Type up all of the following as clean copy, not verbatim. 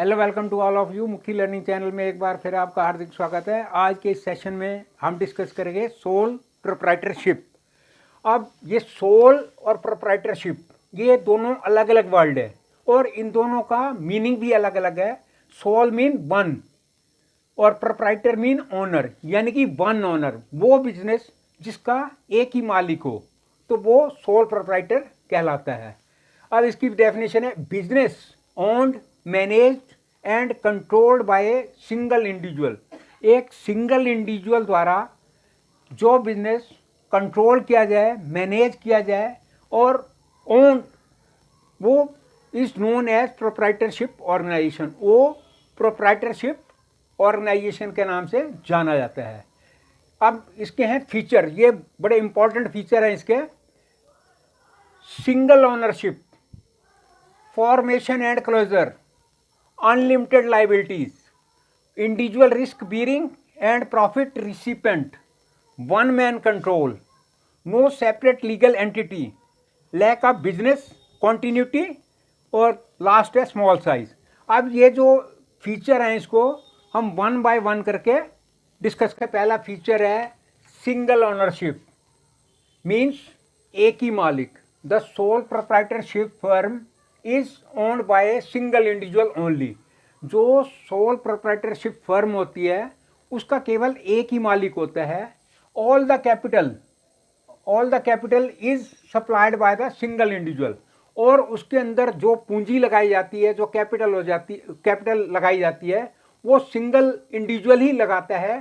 Hello, welcome to all of you. Mukhi learning channel में एक बार फिर आपका हार्दिक स्वागत है। आज के इस सेशन में हम डिस्कस करेंगे सोल प्रोप्राइटरशिप। अब ये सोल और प्रोप्राइटरशिप ये दोनों अलग अलग वर्ड है और इन दोनों का मीनिंग भी अलग अलग है। सोल मीन वन और प्रोप्राइटर मीन ओनर, यानी कि वन ओनर, वो बिजनेस जिसका एक ही मालिक हो तो वो सोल प्रोप्राइटर कहलाता है। अब इसकी डेफिनेशन है business owned, managed and controlled by a single individual. एक सिंगल इंडिविजुअल द्वारा जो बिजनेस कंट्रोल किया जाए, मैनेज किया जाए और ओन, वो is known as proprietorship organization. वो प्रोप्राइटरशिप ऑर्गेनाइजेशन के नाम से जाना जाता है। अब इसके हैं फीचर, ये बड़े इंपॉर्टेंट फीचर हैं इसके। Single ownership, formation and closure, unlimited liabilities, individual risk bearing and profit recipient, one man control, no separate legal entity, lack of business continuity और लास्ट है स्मॉल साइज। अब ये जो फीचर हैं इसको हम वन बाय वन करके discuss करें। पहला फीचर है सिंगल ओनरशिप, मीन्स एक ही मालिक। The soul proprietorship firm is owned by a single individual only. जो सोल प्रोप्राइटरशिप फर्म होती है उसका केवल एक ही मालिक होता है। All the capital is supplied by the single individual, और उसके अंदर जो पूंजी लगाई जाती है, जो कैपिटल लगाई जाती है, वो सिंगल इंडिविजुअल ही लगाता है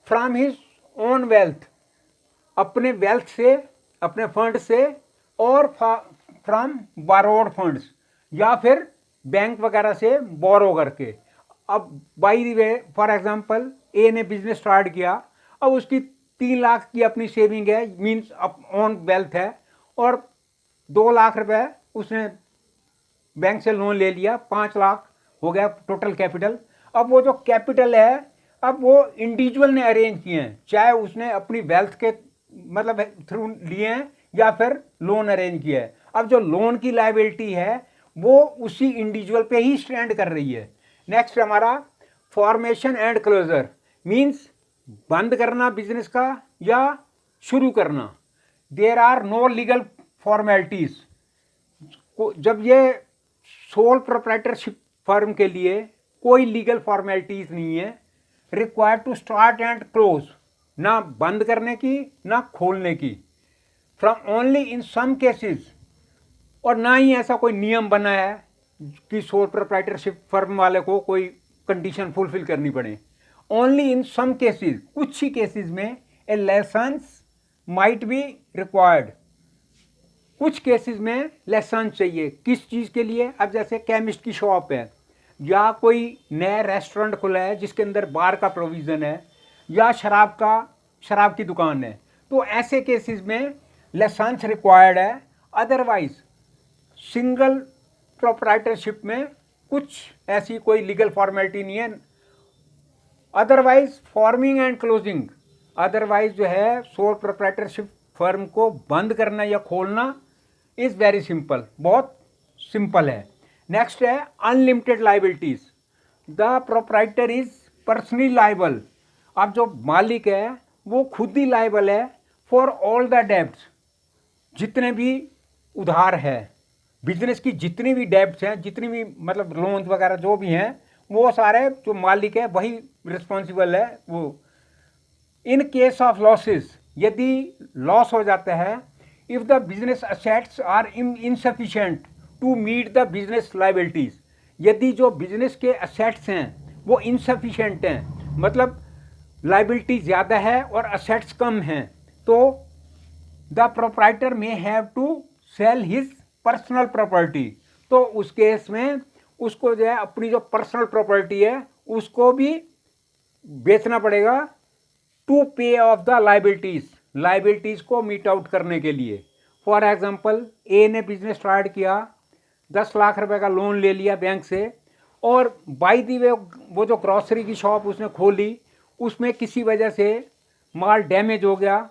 फ्रॉम हिज ओन वेल्थ, अपने वेल्थ से, अपने फंड से, और फ्रॉम बारोड फंड्स, या फिर बैंक वगैरह से बोरो करके। अब by the way, for example A ने बिजनेस स्टार्ट किया, अब उसकी 3 लाख की अपनी सेविंग है, मीन्स ओन वेल्थ है, और 2 लाख रुपए उसने बैंक से लोन ले लिया, 5 लाख हो गया टोटल कैपिटल। अब वो जो कैपिटल है, अब वो इंडिविजुअल ने अरेंज किए हैं, चाहे उसने अपनी वेल्थ के मतलब थ्रू लिए हैं या फिर लोन अरेंज किया है। अब जो लोन की लायबिलिटी है वो उसी इंडिविजुअल पे ही स्टैंड कर रही है। नेक्स्ट हमारा फॉर्मेशन एंड क्लोजर, मींस बंद करना बिजनेस का या शुरू करना। There are no legal formalities. जब ये सोल प्रोप्राइटरशिप फर्म के लिए कोई लीगल फॉर्मेलिटीज नहीं है required to start and close, ना बंद करने की ना खोलने की। From only in some cases, और ना ही ऐसा कोई नियम बना है कि सोल प्रोप्राइटरशिप फर्म वाले को कोई कंडीशन फुलफिल करनी पड़े। ओनली इन सम केसेस, कुछ ही केसेस में ए लाइसेंस माइट बी रिक्वायर्ड। कुछ केसेस में लाइसेंस चाहिए, किस चीज़ के लिए? अब जैसे केमिस्ट की शॉप है, या कोई नया रेस्टोरेंट खुला है जिसके अंदर बार का प्रोविज़न है, या शराब की दुकान है, तो ऐसे केसेस में लाइसेंस रिक्वायर्ड है। अदरवाइज सिंगल प्रोप्राइटरशिप में कुछ ऐसी कोई लीगल फॉर्मेलिटी नहीं है। Otherwise forming and closing, otherwise जो है सोल प्रोप्राइटरशिप फर्म को बंद करना या खोलना इज वेरी सिंपल, बहुत सिंपल है। नेक्स्ट है unlimited liabilities. The proprietor is personally liable. अब जो मालिक है वो खुद ही लाइबल है फॉर ऑल द डेब्ट्स, जितने भी उधार है, बिजनेस की जितनी भी डेब्ट्स हैं, जितनी भी मतलब लोन वगैरह जो भी हैं, वो सारे जो मालिक है वही रिस्पॉन्सिबल है। वो इन केस ऑफ लॉसेस, यदि लॉस हो जाता है, if the business assets are insufficient to meet the business liabilities, यदि जो बिजनेस के असेट्स हैं वो इनसफिशिएंट हैं, मतलब लाइबिलिटी ज़्यादा है और असेट्स कम हैं, तो the proprietor may have to sell his personal property. तो उस केस में उसको जो है अपनी जो पर्सनल प्रॉपर्टी है उसको भी बेचना पड़ेगा टू पे ऑफ द लाइबिलिटीज़ को मीट आउट करने के लिए। फॉर एग्जांपल ए ने बिजनेस स्टार्ट किया, 10 लाख रुपए का लोन ले लिया बैंक से, और बाई दी वे वो जो ग्रॉसरी की शॉप उसने खोली, उसमें किसी वजह से माल डैमेज हो गया,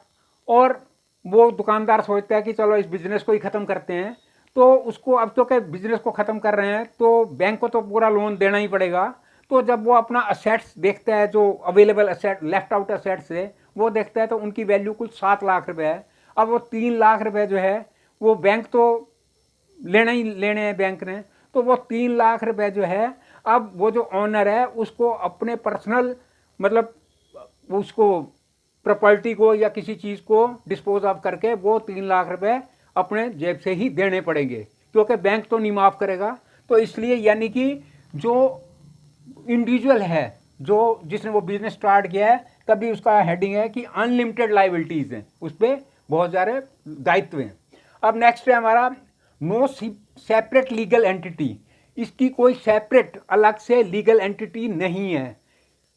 और वो दुकानदार सोचता है कि चलो इस बिज़नेस को ही ख़त्म करते हैं, तो उसको अब क्योंकि बिजनेस को ख़त्म कर रहे हैं तो बैंक को तो पूरा लोन देना ही पड़ेगा। तो जब वो अपना असेट्स देखता है, जो available asset left out assets है वो देखता है, तो उनकी वैल्यू कुछ 7 लाख रुपए है। अब वो 3 लाख रुपए जो है वो बैंक तो लेना ही लेने हैं बैंक ने, तो वो 3 लाख रुपए जो है अब वो जो ऑनर है उसको अपने पर्सनल मतलब उसको प्रॉपर्टी को या किसी चीज़ को डिस्पोज ऑफ करके वो 3 लाख रुपए अपने जेब से ही देने पड़ेंगे, क्योंकि बैंक तो नहीं माफ़ करेगा। तो इसलिए यानी कि जो इंडिविजुअल है, जो जिसने वो बिजनेस स्टार्ट किया है, तभी उसका हेडिंग है कि अनलिमिटेड लाइबिलिटीज़ हैं, उस पर बहुत सारे दायित्व हैं। अब नेक्स्ट है हमारा नो सेपरेट लीगल एंटिटी। इसकी कोई सेपरेट अलग से लीगल एंटिटी नहीं है।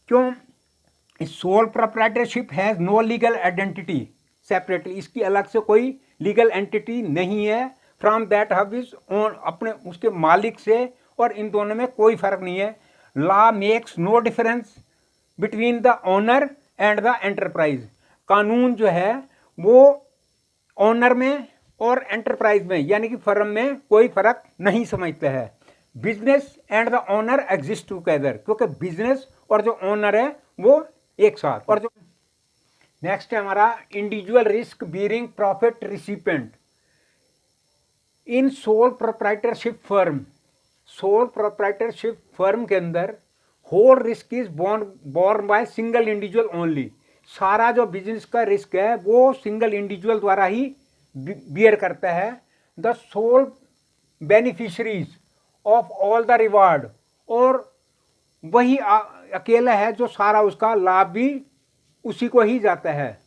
क्यों? Sole proprietorship has no legal identity separately. इसकी अलग से कोई लीगल एंटिटी नहीं है फ्रॉम दैट हब इज ओन, अपने उसके मालिक से, और इन दोनों में कोई फर्क नहीं है। Law makes no difference between the owner and the enterprise. कानून जो है वो ओनर में और एंटरप्राइज में यानी कि फर्म में कोई फर्क नहीं समझता है। Business and the owner exist together, क्योंकि बिजनेस और जो ओनर है वो एक साथ। और जो नेक्स्ट है हमारा individual risk bearing profit recipient in sole proprietorship firm. Sole proprietorship firm के अंदर whole risk is borne by single individual only. सारा जो बिजनेस का रिस्क है वो सिंगल इंडिविजुअल द्वारा ही बियर करता है। The sole beneficiaries of all the reward, और वही अकेला है जो सारा उसका लाभ भी उसी को ही जाता है।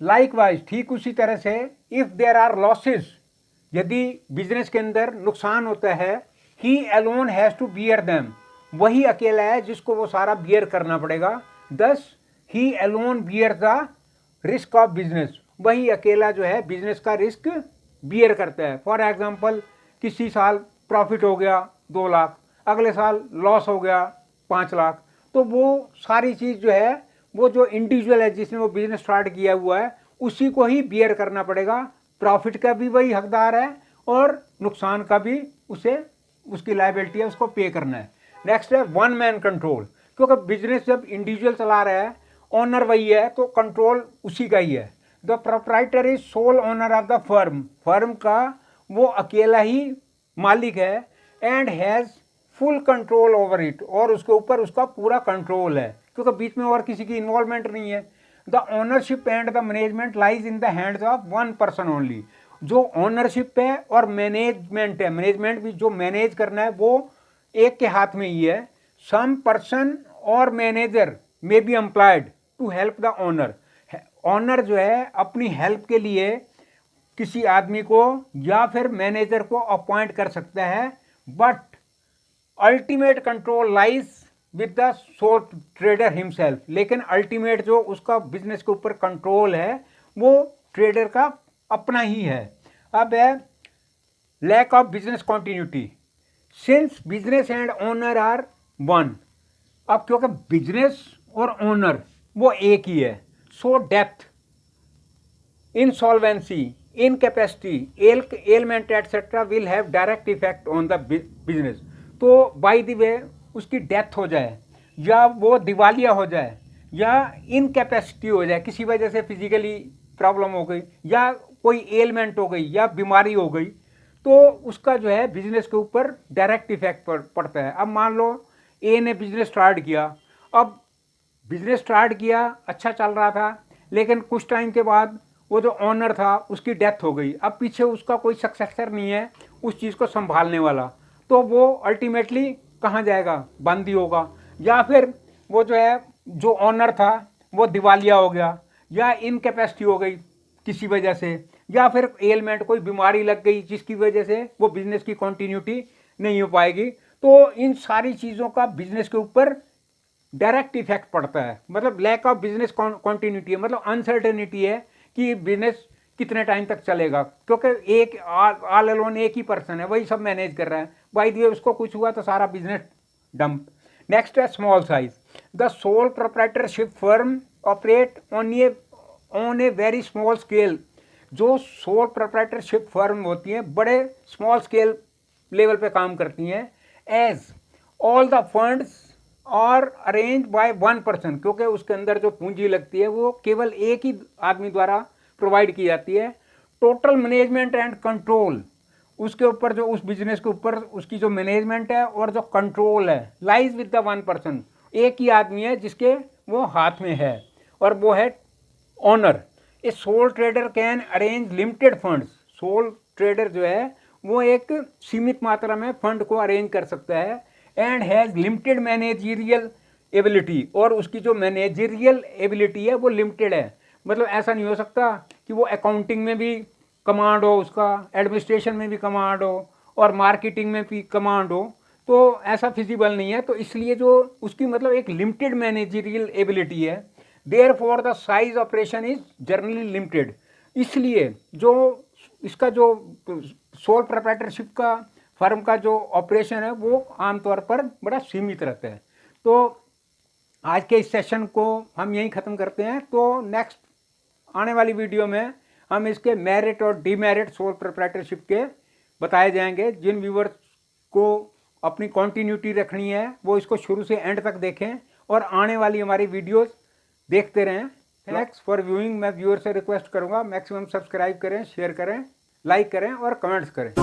लाइकवाइज, ठीक उसी तरह से इफ देयर आर लॉसेस, यदि बिजनेस के अंदर नुकसान होता है, he alone has to bear them, वही अकेला है जिसको वो सारा बियर करना पड़ेगा। दस ही alone bear the risk of business, वही अकेला जो है बिजनेस का रिस्क बियर करता है। फॉर एग्जाम्पल, किसी साल प्रॉफिट हो गया 2 लाख, अगले साल लॉस हो गया 5 लाख, तो वो सारी चीज़ जो है वो जो इंडिविजुअल है जिसने वो बिजनेस स्टार्ट किया हुआ है उसी को ही बियर करना पड़ेगा। प्रॉफिट का भी वही हकदार है और नुकसान का भी उसे उसकी लायबिलिटी है उसको पे करना है। नेक्स्ट है वन मैन कंट्रोल, क्योंकि बिजनेस जब इंडिविजुअल चला रहा है, ओनर वही है तो कंट्रोल उसी का ही है। The proprietor is sole owner of the firm, firm का वो अकेला ही मालिक है। And has full control over it, और उसके ऊपर उसका पूरा कंट्रोल है क्योंकि बीच में और किसी की इन्वॉल्वमेंट नहीं है। The ownership and the management lies in the hands of one person only. जो ओनरशिप है और मैनेजमेंट है, मैनेजमेंट भी जो मैनेज करना है वो एक के हाथ में ही है। सम पर्सन और manager may be employed to help the owner. Owner जो है अपनी हेल्प के लिए किसी आदमी को या फिर मैनेजर को अपॉइंट कर सकता है, but ultimate control lies with the soul trader himself. लेकिन अल्टीमेट जो उसका बिजनेस के ऊपर कंट्रोल है वो ट्रेडर का अपना ही है। अब है lack of business continuity since business and owner are one. अब क्योंकि बिजनेस और ओनर वो एक ही है, so depth, insolvency, incapacity, ailment etc. will have direct effect on the business। तो बाय द वे उसकी डेथ हो जाए या वो दिवालिया हो जाए या इनकेपेसिटी हो जाए, किसी वजह से फिजिकली प्रॉब्लम हो गई या कोई एलमेंट हो गई या बीमारी हो गई, तो उसका जो है बिजनेस के ऊपर डायरेक्ट इफेक्ट पड़ता है। अब मान लो ए ने बिजनेस स्टार्ट किया, अब बिजनेस स्टार्ट किया अच्छा चल रहा था, लेकिन कुछ टाइम के बाद वो जो ओनर था उसकी डेथ हो गई। अब पीछे उसका कोई सक्सेसर नहीं है उस चीज़ को संभालने वाला, तो वो अल्टीमेटली कहाँ जाएगा? बंद ही होगा। या फिर वो जो है जो ओनर था वो दिवालिया हो गया या इनकेपेसिटी हो गई किसी वजह से, या फिर एलमेंट कोई बीमारी लग गई जिसकी वजह से वो बिजनेस की कॉन्टीन्यूटी नहीं हो पाएगी। तो इन सारी चीज़ों का बिजनेस के ऊपर डायरेक्ट इफेक्ट पड़ता है। मतलब लैक ऑफ बिजनेस कॉन्टीन्यूटी है, मतलब अनसर्टेनिटी है कि बिजनेस कितने टाइम तक चलेगा, क्योंकि एक ऑल अलोन एक ही पर्सन है, वही सब मैनेज कर रहा है। बाय द वे उसको कुछ हुआ तो सारा बिजनेस डंप। नेक्स्ट है small size. The soul proprietorship firm operate on a very small scale जो सोल प्रोप्राइटरशिप फर्म होती हैं बड़े स्मॉल स्केल लेवल पे काम करती हैं, as all the funds are arrange by one person, क्योंकि उसके अंदर जो पूंजी लगती है वो केवल एक ही आदमी द्वारा प्रोवाइड की जाती है। टोटल मैनेजमेंट एंड कंट्रोल, उसके ऊपर जो उस बिजनेस के ऊपर उसकी जो मैनेजमेंट है और जो कंट्रोल है lies with the one person, एक ही आदमी है जिसके वो हाथ में है और वो है owner. A sole trader can arrange limited funds, sole trader जो है वो एक सीमित मात्रा में फंड को अरेंज कर सकता है, and has limited managerial ability, और उसकी जो मैनेजरियल एबिलिटी है वो लिमिटेड है। मतलब ऐसा नहीं हो सकता कि वो अकाउंटिंग में भी कमांड हो, उसका एडमिनिस्ट्रेशन में भी कमांड हो और मार्केटिंग में भी कमांड हो, तो ऐसा फिजिबल नहीं है। तो इसलिए जो उसकी मतलब एक लिमिटेड मैनेजरियल एबिलिटी है, therefore the size operation is generally limited. इसलिए जो इसका जो सोल प्रोप्राइटरशिप का फर्म का जो ऑपरेशन है वो आमतौर पर बड़ा सीमित रहता है। तो आज के इस सेशन को हम यहीं ख़त्म करते हैं। तो नेक्स्ट आने वाली वीडियो में हम इसके मेरिट और डीमेरिट सोल प्रोप्राइटरशिप के बताए जाएंगे। जिन व्यूवर्स को अपनी कॉन्टीन्यूटी रखनी है वो इसको शुरू से एंड तक देखें और आने वाली हमारी वीडियोस देखते रहें। Thanks for viewing. मैं व्यूअर से रिक्वेस्ट करूंगा मैक्सिमम सब्सक्राइब करें, शेयर करें, लाइक करें और कमेंट्स करें।